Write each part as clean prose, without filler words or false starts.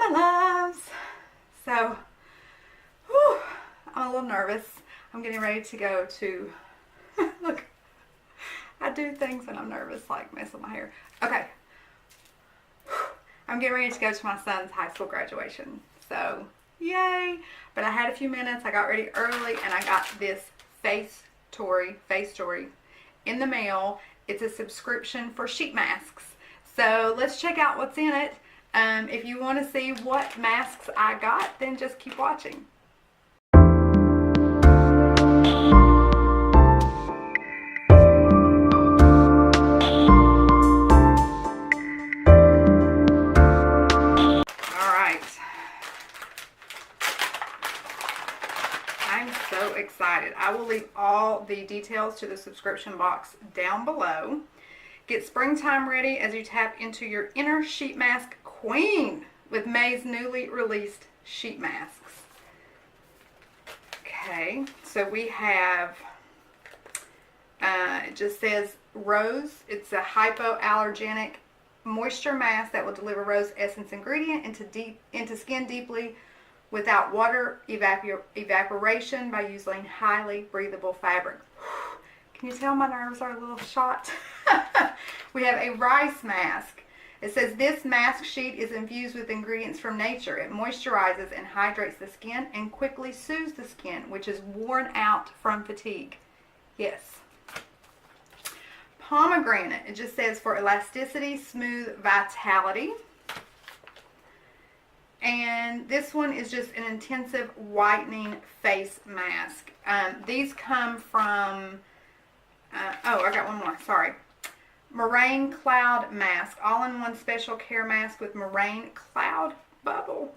Hi, my loves. So, whew, I'm a little nervous. I'm getting ready to go to, look, I do things when I'm nervous, like mess with my hair. Okay. I'm getting ready to go to my son's high school graduation. So, yay. But I had a few minutes. I got ready early and I got this Facetory in the mail. It's a subscription for sheet masks. So let's check out what's in it. If you want to see what masks I got, then just keep watching. Alright. I'm so excited. I will leave all the details to the subscription box down below. Get springtime ready as you tap into your inner sheet mask queen with May's newly released sheet masks. Okay, so we have, it just says rose. It's a hypoallergenic moisture mask that will deliver rose essence ingredient into skin deeply without water evaporation by using highly breathable fabric. Can you tell my nerves are a little shot? We have a rice mask. It says this mask sheet is infused with ingredients from nature. It moisturizes and hydrates the skin and quickly soothes the skin, which is worn out from fatigue. Yes. Pomegranate. It just says for elasticity, smooth vitality. And this one is just an intensive whitening face mask. These come from, oh, I got one more, sorry. Moraine Cloud Mask, all-in-one special care mask with Moraine Cloud Bubble.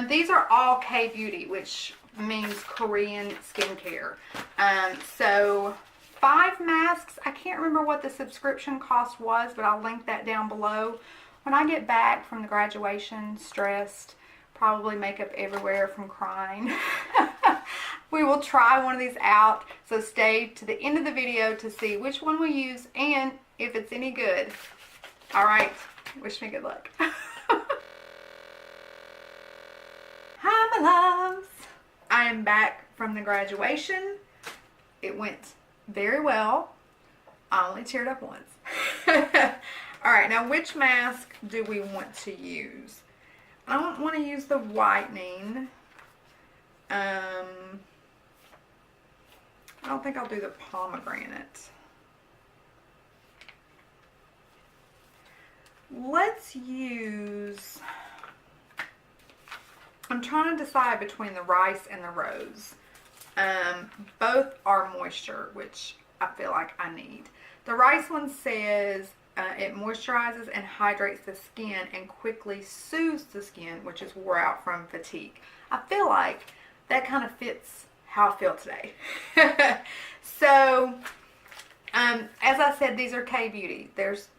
These are all K-Beauty, which means Korean skincare. So 5 masks. I can't remember what the subscription cost was, but I'll link that down below. When I get back from the graduation, stressed, probably makeup everywhere from crying, we will try one of these out. So stay to the end of the video to see which one we use and if it's any good. All right, wish me good luck. Hi, my loves. I am back from the graduation. It went very well. I only teared up once. All right, now which mask do we want to use? I don't want to use the whitening. I don't think I'll do the pomegranate. Let's use, I'm trying to decide between the rice and the rose. Both are moisture, which I feel like I need. The rice one says it moisturizes and hydrates the skin and quickly soothes the skin, which is wore out from fatigue. I feel like that kind of fits how I feel today. So, as I said, these are K-Beauty.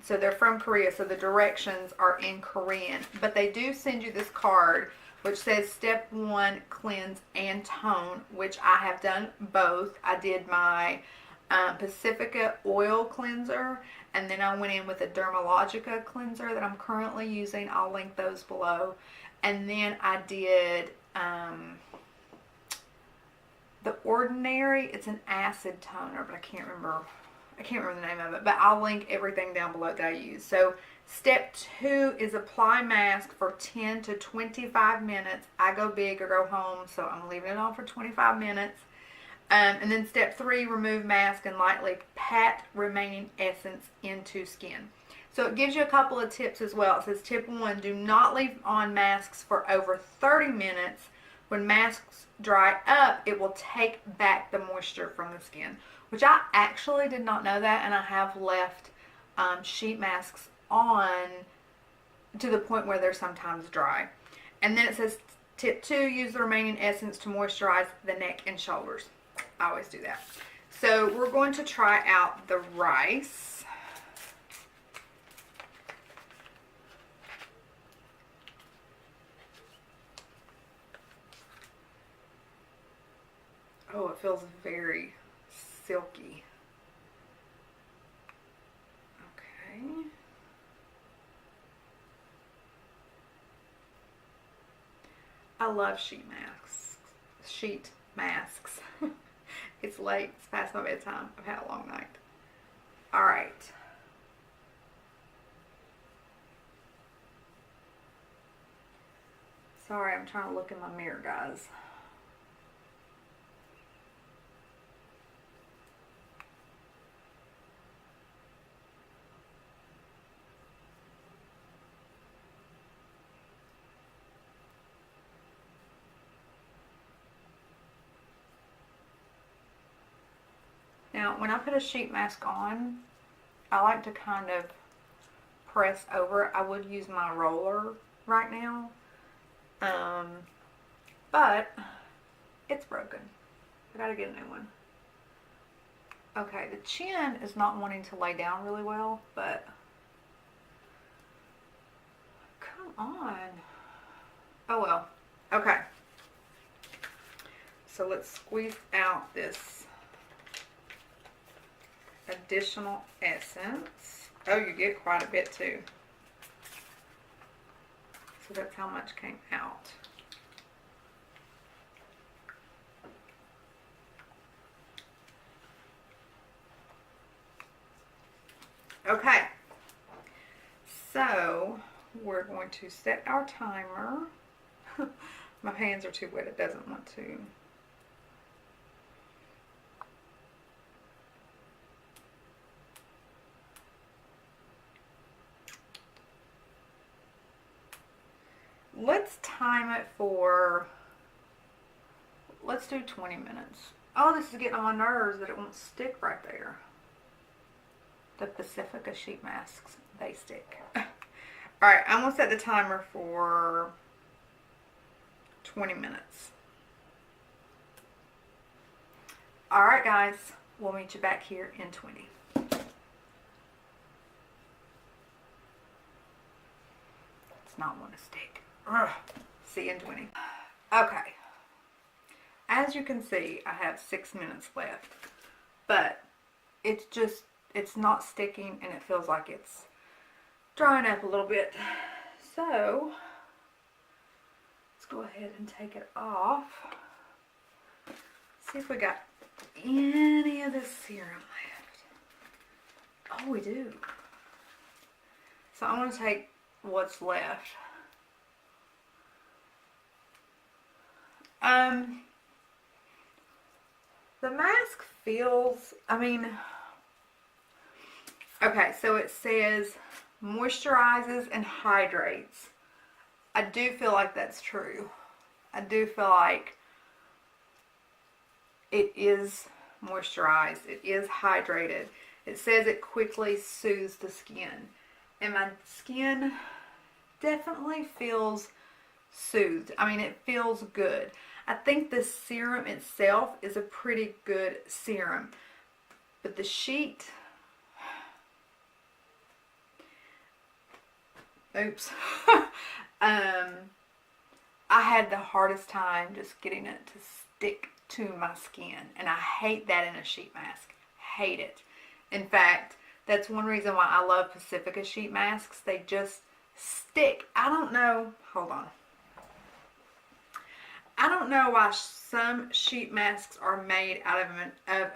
So they're from Korea, so the directions are in Korean. But they do send you this card, which says Step 1, Cleanse and Tone, which I have done both. I did my PACIFICA oil cleanser, and then I went in with a DERMALOGICA cleanser that I'm currently using. I'll link those below. And then I did the Ordinary. It's an acid toner, but I can't remember the name of it. But I'll link everything down below that I use. So step 2 is apply mask for 10 to 25 minutes. I go big or go home, so I'm leaving it on for 25 minutes. And then step 3, remove mask and lightly pat remaining essence into skin. So it gives you a couple of tips as well. It says tip 1, do not leave on masks for over 30 minutes. When masks dry up, it will take back the moisture from the skin, which I actually did not know that, and I have left sheet masks on to the point where they're sometimes dry. And then it says tip 2, use the remaining essence to moisturize the neck and shoulders. I always do that. So we're going to try out the rice. Oh, it feels very silky. Okay. I love sheet masks. Sheet masks. It's late. It's past my bedtime. I've had a long night. All right. Sorry, I'm trying to look in my mirror, guys. Now, when I put a sheet mask on, I like to kind of press over. I would use my roller right now, but it's broken. I gotta get a new one. Okay, the chin is not wanting to lay down really well, but come on. Oh well. Okay. So let's squeeze out this additional essence. Oh, you get quite a bit too. So that's how much came out. Okay, so we're going to set our timer. My hands are too wet, it doesn't want to. Let's time it for, let's do 20 minutes. Oh, this is getting on my nerves that it won't stick right there. The PACIFICA sheet masks, they stick. Alright, I'm going to set the timer for 20 minutes. Alright guys, we'll meet you back here in 20. It's not want to stick. Ugh. See you in 20. Okay. As you can see, I have 6 minutes left. But it's just, it's not sticking and it feels like it's drying up a little bit. So, let's go ahead and take it off. See if we got any of this serum left. Oh, we do. So I'm going to take what's left. The mask feels, I mean, okay, so it says moisturizes and hydrates. I do feel like that's true. I do feel like it is moisturized. It is hydrated. It says it quickly soothes the skin. And my skin definitely feels soothed. I mean, it feels good. I think the serum itself is a pretty good serum. But the sheet, oops. I had the hardest time just getting it to stick to my skin. And I hate that in a sheet mask. Hate it. In fact, that's one reason why I love PACIFICA sheet masks. They just stick. I don't know. Hold on. I don't know why some sheet masks are made out of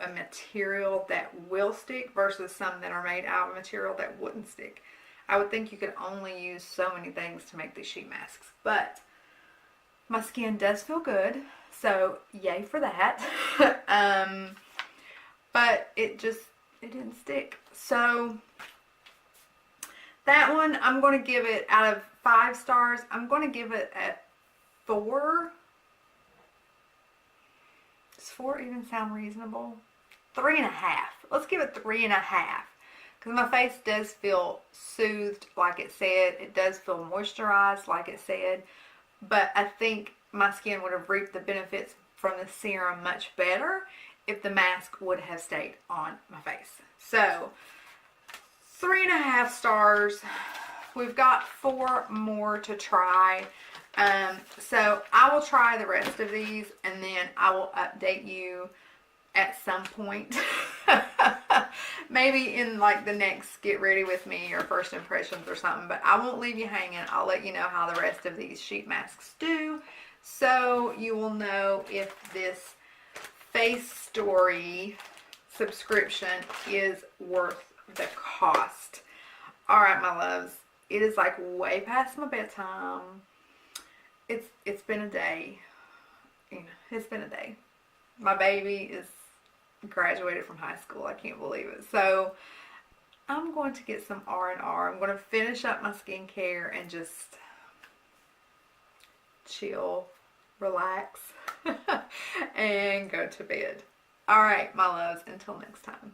a material that will stick versus some that are made out of a material that wouldn't stick. I would think you could only use so many things to make these sheet masks. But my skin does feel good. So yay for that. But it didn't stick. So that one, I'm going to give it, out of 5 stars, I'm going to give it a 4. Does 4 even sound reasonable? 3.5. Let's give it 3.5. Because my face does feel soothed, like it said. It does feel moisturized, like it said. But I think my skin would have reaped the benefits from the serum much better if the mask would have stayed on my face. So, 3.5 stars. We've got 4 more to try. So I will try the rest of these and then I will update you at some point. Maybe in like the next Get Ready With Me or First Impressions or something. But I won't leave you hanging. I'll let you know how the rest of these sheet masks do. so you will know if this Facetory subscription is worth the cost. Alright, my loves, it is like way past my bedtime. It's been a day. You know, it's been a day. My baby is graduated from high school. I can't believe it. So I'm going to get some R&R. I'm going to finish up my skincare and just chill, relax, and go to bed. Alright, my loves, until next time.